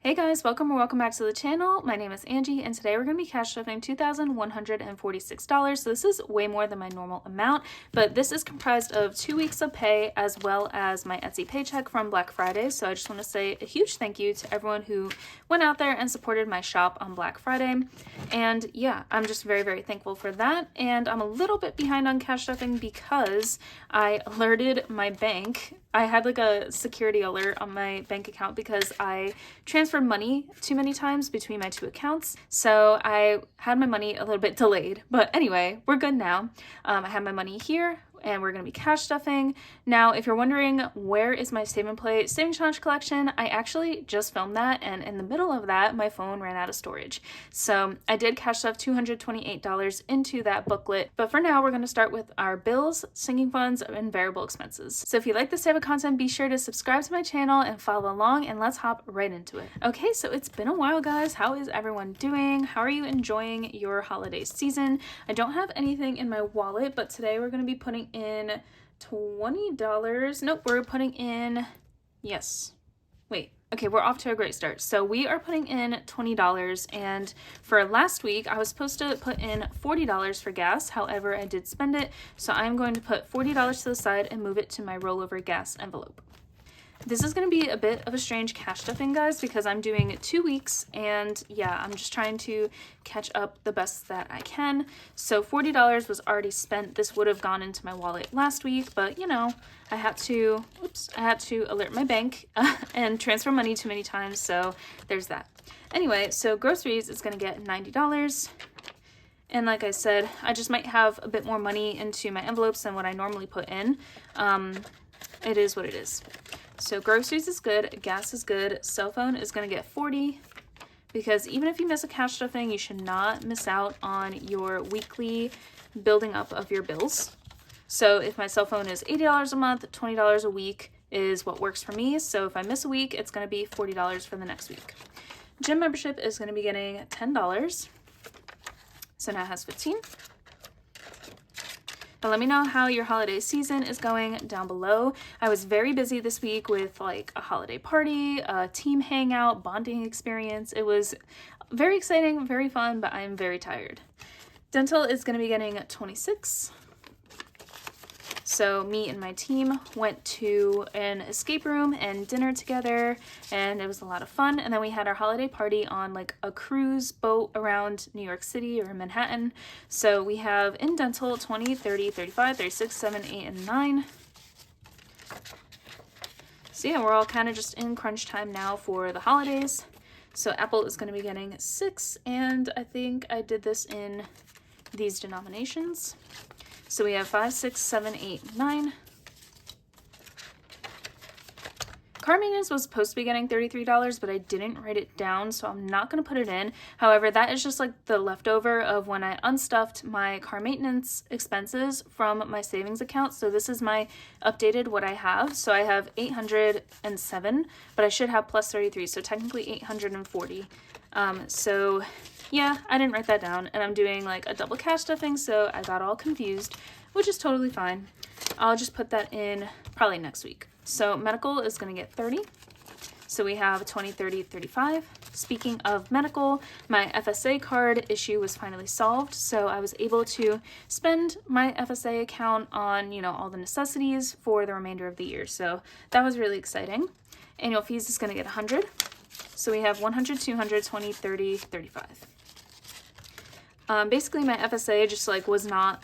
Hey guys, welcome or welcome back to the channel. My name is Angie and today we're going to be cash stuffing $2,146. So this is way more than my normal amount, but this is comprised of 2 weeks of pay as well as my Etsy paycheck from Black Friday. So I just want to say a huge thank you to everyone who went out there and supported my shop on Black Friday. And yeah, I'm just very, very thankful for that. And I'm a little bit behind on cash stuffing because I alerted my bank. I had like a security alert on my bank account because I transferred money too many times between my two accounts. So I had my money a little bit delayed, but anyway, we're good now. I have my money here and we're going to be cash stuffing. Now, if you're wondering where is my Save and Play Savings Challenge collection, I actually just filmed that, and in the middle of that, my phone ran out of storage. So I did cash stuff $228 into that booklet, but for now, we're going to start with our bills, sinking funds, and variable expenses. So if you like this type of content, be sure to subscribe to my channel and follow along, and let's hop right into it. Okay, so it's been a while, guys. How is everyone doing? How are you enjoying your holiday season? I don't have anything in my wallet, but today we're going to be putting in $20. Nope, we're putting in, yes, wait, okay, we're off to a great start. So we are putting in $20, and for last week I was supposed to put in $40 for gas. However, I did spend it, so I'm going to put $40 to the side and move it to my rollover gas envelope. This is going to be a bit of a strange cash stuffing, guys, because I'm doing 2 weeks, and yeah, I'm just trying to catch up the best that I can. So $40 was already spent. This would have gone into my wallet last week, but you know, I had to alert my bank and transfer money too many times, so there's that. Anyway, so groceries is going to get $90. And like I said, I just might have a bit more money into my envelopes than what I normally put in. It is what it is. So groceries is good, gas is good, cell phone is going to get $40, because even if you miss a cash stuffing, you should not miss out on your weekly building up of your bills. So if my cell phone is $80 a month, $20 a week is what works for me. So if I miss a week, it's going to be $40 for the next week. Gym membership is going to be getting $10. So now it has 15. But let me know how your holiday season is going down below. I was very busy this week with like a holiday party, a team hangout, bonding experience. It was very exciting, very fun, but I'm very tired. Dental is going to be getting 26. So me and my team went to an escape room and dinner together, and it was a lot of fun. And then we had our holiday party on like a cruise boat around New York City or Manhattan. So we have in dental 20, 30, 35, 36, 7, 8, and 9. So yeah, we're all kind of just in crunch time now for the holidays. So Apple is going to be getting 6, and I think I did this in these denominations. So we have 5, 6, 7, 8, 9. Car maintenance was supposed to be getting $33, but I didn't write it down, so I'm not going to put it in. However, that is just like the leftover of when I unstuffed my car maintenance expenses from my savings account. So this is my updated what I have. So I have 807, but I should have plus 33, so technically 840. So yeah, I didn't write that down, and I'm doing like a double cash stuffing, so I got all confused, which is totally fine. I'll just put that in probably next week. So medical is going to get 30. So we have 20, 30, 35. Speaking of medical, my FSA card issue was finally solved, so I was able to spend my FSA account on, you know, all the necessities for the remainder of the year. So that was really exciting. Annual fees is going to get 100. So we have 100, 200, 20, 30, 35. Basically my FSA just like was not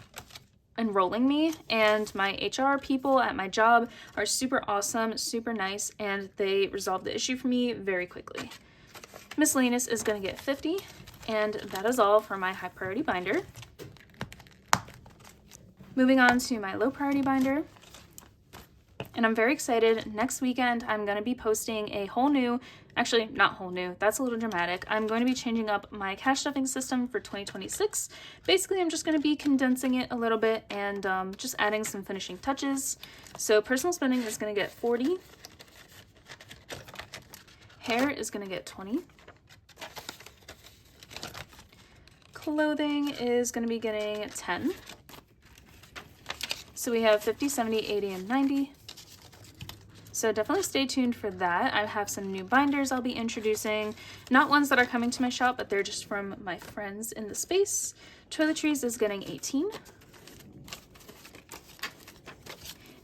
enrolling me, and my HR people at my job are super awesome, super nice, and they resolved the issue for me very quickly. Miscellaneous is going to get 50, and that is all for my high priority binder. Moving on to my low priority binder. And I'm very excited. Next weekend, I'm going to be posting a whole new, actually not whole new, that's a little dramatic. I'm going to be changing up my cash stuffing system for 2026. Basically, I'm just going to be condensing it a little bit and just adding some finishing touches. So personal spending is going to get 40. Hair is going to get 20. Clothing is going to be getting 10. So we have 50, 70, 80, and 90. So definitely stay tuned for that. I have some new binders I'll be introducing. Not ones that are coming to my shop, but they're just from my friends in the space. Toiletries is getting 18.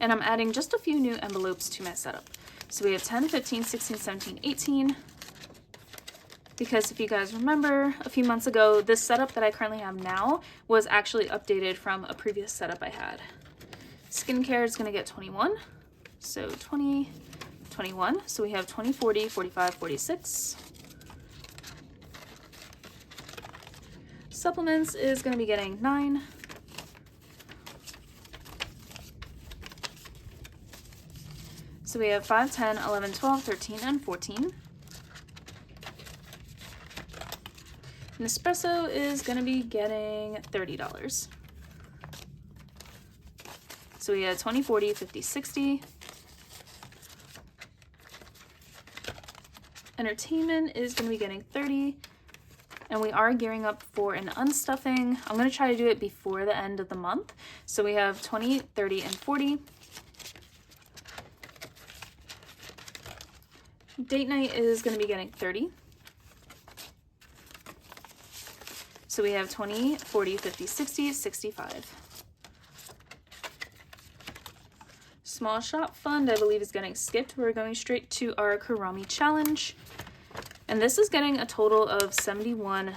And I'm adding just a few new envelopes to my setup. So we have 10, 15, 16, 17, 18. Because if you guys remember, a few months ago, this setup that I currently have now was actually updated from a previous setup I had. Skincare is going to get 21. So 20, 21. So we have 20, 40, 45, 46. Supplements is going to be getting 9. So we have 5, 10, 11, 12, 13, and 14. Nespresso is going to be getting $30. So we have 20, 40, 50, 60. Entertainment is going to be getting 30. And we are gearing up for an unstuffing. I'm going to try to do it before the end of the month. So we have 20, 30, and 40. Date night is going to be getting 30. So we have 20, 40, 50, 60, 65. Small shop fund, I believe, is getting skipped. We're going straight to our Karami challenge. And this is getting a total of $71.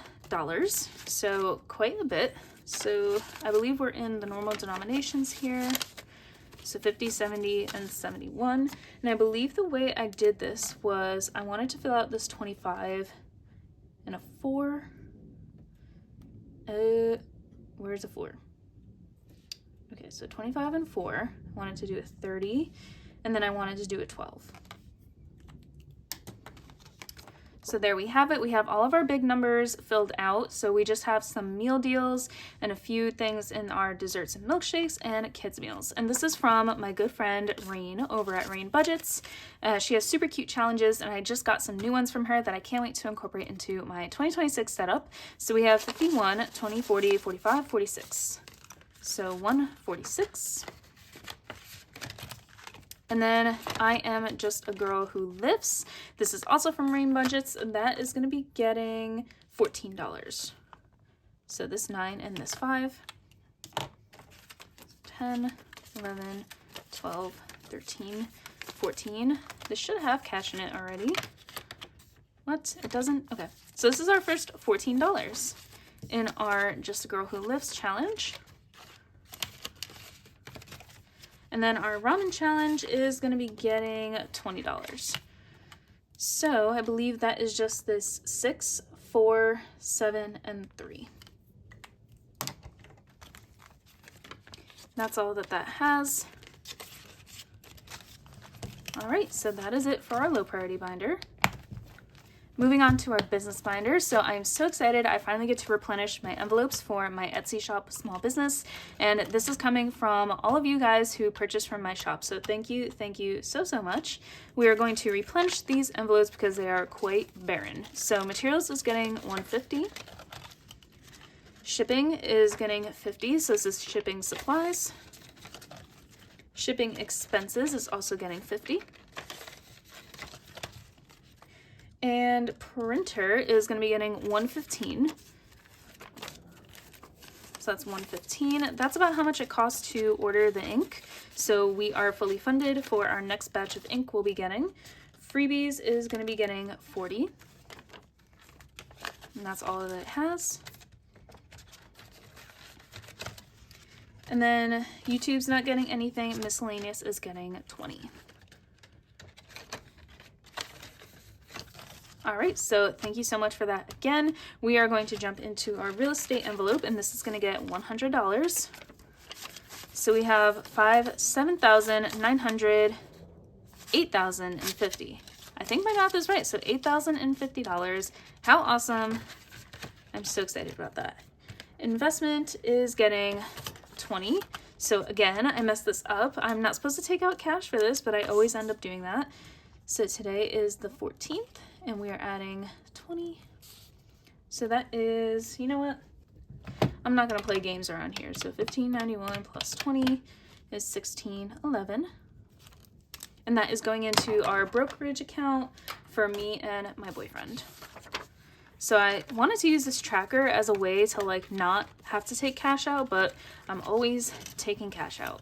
So quite a bit. So I believe we're in the normal denominations here. So 50, 70, and 71. And I believe the way I did this was I wanted to fill out this 25 and a 4. Where's a 4? Okay, so 25 and 4. I wanted to do a 30, and then I wanted to do a 12. So there we have it. We have all of our big numbers filled out. So we just have some meal deals and a few things in our desserts and milkshakes and kids meals. And this is from my good friend Rain over at Rain Budgets. She has super cute challenges, and I just got some new ones from her that I can't wait to incorporate into my 2026 setup. So we have 51, 20, 40, 45, 46. So 146. And then I am just a girl who lifts. This is also from Rain Budgets. That is going to be getting $14. So this 9 and this 5. 10, 11, 12, 13, 14. This should have cash in it already. What? It doesn't? Okay. So this is our first $14 in our Just a Girl Who Lifts challenge. And then our ramen challenge is going to be getting $20. So I believe that is just this 6, 4, 7, and 3. That's all that has. All right, so that is it for our low priority binder. Moving on to our business binder. So I'm so excited. I finally get to replenish my envelopes for my Etsy shop small business. And this is coming from all of you guys who purchased from my shop. So thank you so much. We are going to replenish these envelopes because they are quite barren. So materials is getting $150. Shipping is getting $50. So this is shipping supplies. Shipping expenses is also getting $50. And printer is going to be getting $115. So that's $115. That's about how much it costs to order the ink. So we are fully funded for our next batch of ink we'll be getting. Freebies is going to be getting $40. And that's all that it has. And then YouTube's not getting anything. Miscellaneous is getting $20. All right, so thank you so much for that again. We are going to jump into our real estate envelope, and this is going to get $100. So we have 5, 7,000, 900, 8,050. I think my math is right, so $8,050. How awesome. I'm so excited about that. Investment is getting 20. So again, I messed this up. I'm not supposed to take out cash for this, but I always end up doing that. So today is the 14th. And we are adding 20. So that is, you know what? I'm not going to play games around here. So $15.91 plus 20 is $16.11. and that is going into our brokerage account for me and my boyfriend. So I wanted to use this tracker as a way to like not have to take cash out, but I'm always taking cash out.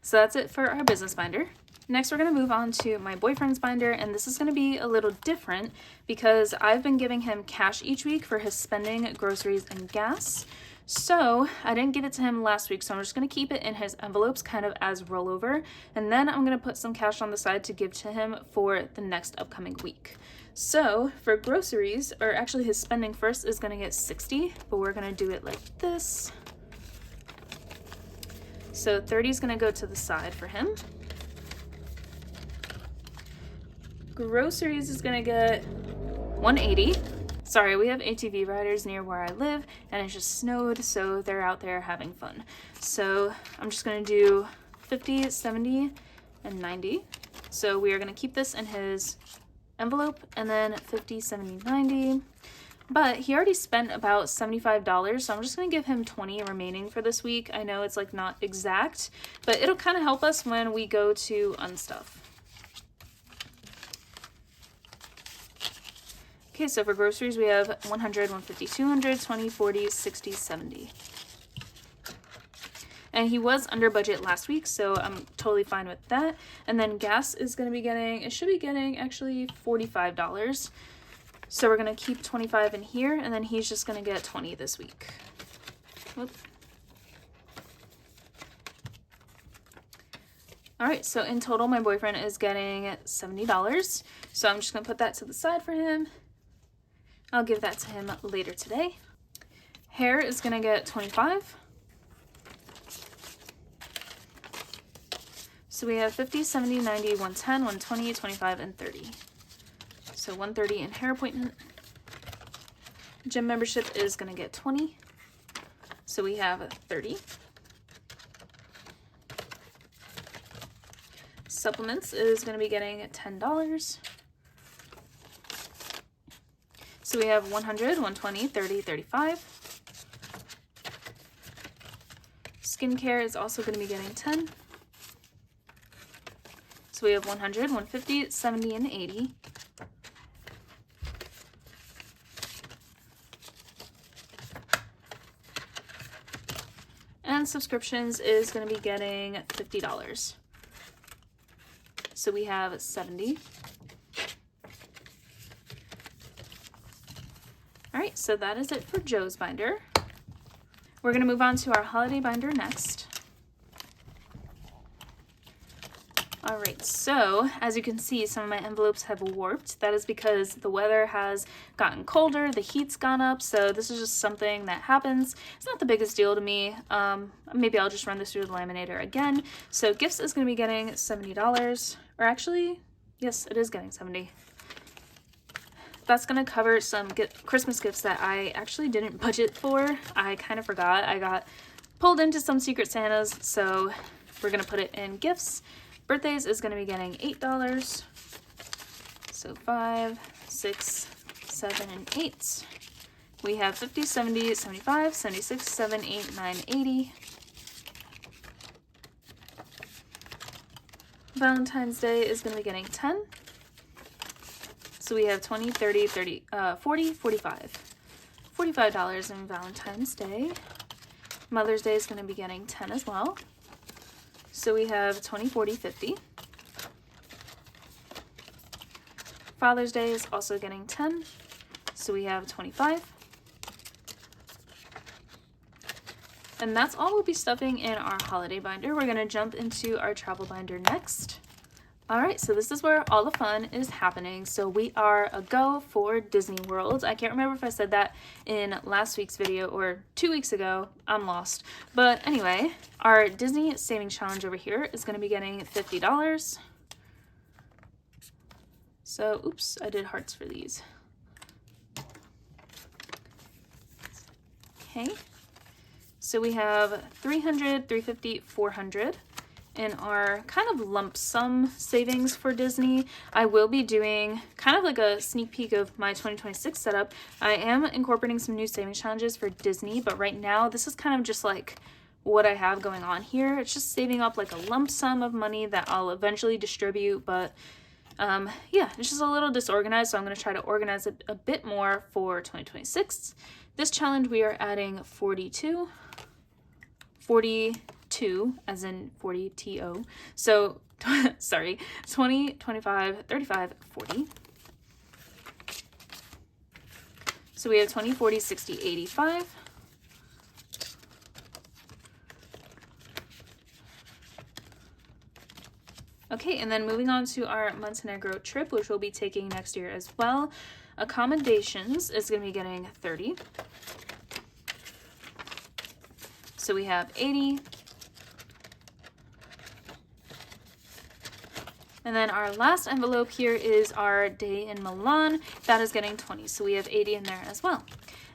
So that's it for our business binder. Next, we're going to move on to my boyfriend's binder, and this is going to be a little different because I've been giving him cash each week for his spending, groceries, and gas. So I didn't give it to him last week, so I'm just going to keep it in his envelopes kind of as rollover, and then I'm going to put some cash on the side to give to him for the next upcoming week. So for groceries, or actually his spending first is going to get 60, but we're going to do it like this. So 30 is going to go to the side for him. Groceries is going to get 180. Sorry, we have ATV riders near where I live, and it just snowed, so they're out there having fun. So I'm just going to do 50, 70, and 90. So we are going to keep this in his envelope, and then 50, 70, 90. But he already spent about $75, so I'm just going to give him 20 remaining for this week. I know it's like not exact, but it'll kind of help us when we go to unstuff. Okay, so for groceries, we have 100, 150, 200, 20, 40, 60, 70. And he was under budget last week, so I'm totally fine with that. And then gas is going to be getting, it should be getting actually $45. So we're going to keep 25 in here, and then he's just going to get 20 this week. Whoop. All right, so in total, my boyfriend is getting $70. So I'm just going to put that to the side for him. I'll give that to him later today. Hair is going to get 25. So we have 50, 70, 90, 110, 120, 25, and 30. So 130 in hair appointment. Gym membership is going to get 20. So we have 30. Supplements is going to be getting $10. So we have 100, 120, 30, 35. Skincare is also going to be getting 10. So we have 100, 150, 70, and 80. And subscriptions is going to be getting $50. So we have 70. All right, so that is it for Joe's binder. We're going to move on to our holiday binder next. All right, so as you can see, some of my envelopes have warped. That is because the weather has gotten colder, the heat's gone up, so this is just something that happens. It's not the biggest deal to me. Maybe I'll just run this through the laminator again. So gifts is going to be getting $70, or actually, yes, it is getting $70. That's going to cover some Christmas gifts that I actually didn't budget for. I kind of forgot. I got pulled into some Secret Santas, so we're going to put it in gifts. Birthdays is going to be getting $8. So 5, 6, 7, and 8. We have 50, 70, 75, 76, 7, 8, 9, 80. Valentine's Day is going to be getting 10. So we have 20, 30, 30, 40, 45. $45 in Valentine's Day. Mother's Day is going to be getting 10 as well. So we have 20, 40, 50. Father's Day is also getting 10. So we have 25. And that's all we'll be stuffing in our holiday binder. We're going to jump into our travel binder next. All right, so this is where all the fun is happening. So we are a go for Disney World. I can't remember if I said that in last week's video or 2 weeks ago. I'm lost. But anyway, our Disney Savings Challenge over here is going to be getting $50. So, oops, I did hearts for these. Okay. So we have 300, 350, 400. In our kind of lump sum savings for Disney. I will be doing kind of like a sneak peek of my 2026 setup. I am incorporating some new savings challenges for Disney, but right now this is kind of just like what I have going on here. It's just saving up like a lump sum of money that I'll eventually distribute, but yeah, it's just a little disorganized, so I'm going to try to organize it a bit more for 2026. This challenge we are adding 42 as in 40 TO. So sorry, 20, 25, 35, 40. So we have 20, 40, 60, 85. Okay, and then moving on to our Montenegro trip, which we'll be taking next year as well. Accommodations is going to be getting 30. So we have 80. And then our last envelope here is our day in Milan. That is getting 20, so we have 80 in there as well.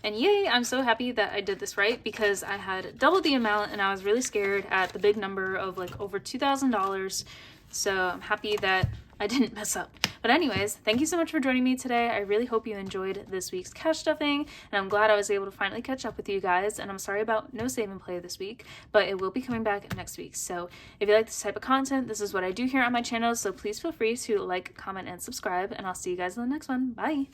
And yay, I'm so happy that I did this right, because I had doubled the amount and I was really scared at the big number of like over $2,000. So I'm happy that I didn't mess up. But anyways, thank you so much for joining me today. I really hope you enjoyed this week's cash stuffing, and I'm glad I was able to finally catch up with you guys. And I'm sorry about no save and play this week, but it will be coming back next week. So if you like this type of content, this is what I do here on my channel. So please feel free to like, comment, and subscribe, and I'll see you guys in the next one. Bye.